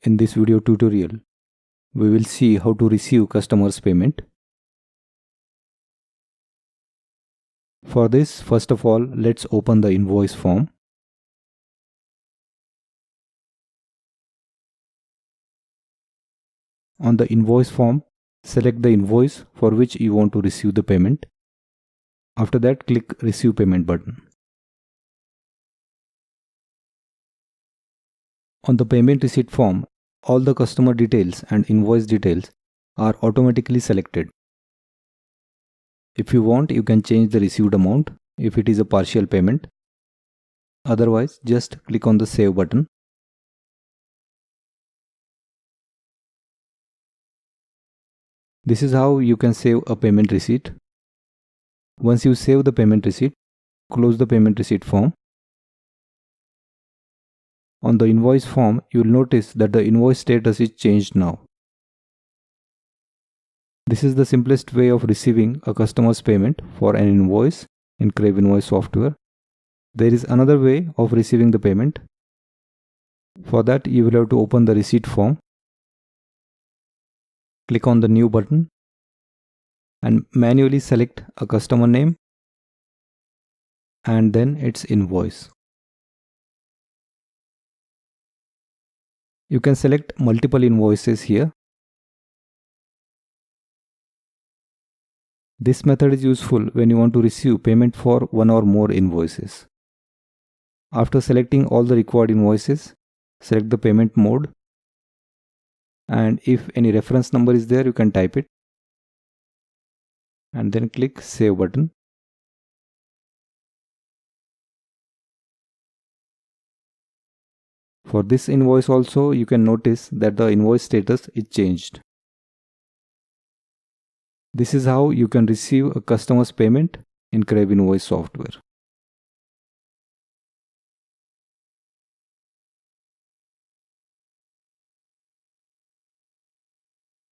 In this video tutorial, we will see how to receive customers' payment. For this, first of all, let's open the invoice form. On the invoice form, select the invoice for which you want to receive the payment. After that, click Receive Payment button. On the payment receipt form, all the customer details and invoice details are automatically selected. If you want, you can change the received amount if it is a partial payment. Otherwise, just click on the Save button. This is how you can save a payment receipt. Once you save the payment receipt, close the payment receipt form. On the invoice form, you will notice that the invoice status is changed now. This is the simplest way of receiving a customer's payment for an invoice in CraveInvoice software. There is another way of receiving the payment. For that, you will have to open the receipt form. Click on the New button and manually select a customer name and then its invoice. You can select multiple invoices here. This method is useful when you want to receive payment for one or more invoices. After selecting all the required invoices, select the payment mode, and if any reference number is there, you can type it and then click Save button. For this invoice also, you can notice that the invoice status is changed. This is how you can receive a customer's payment in CraveInvoice software.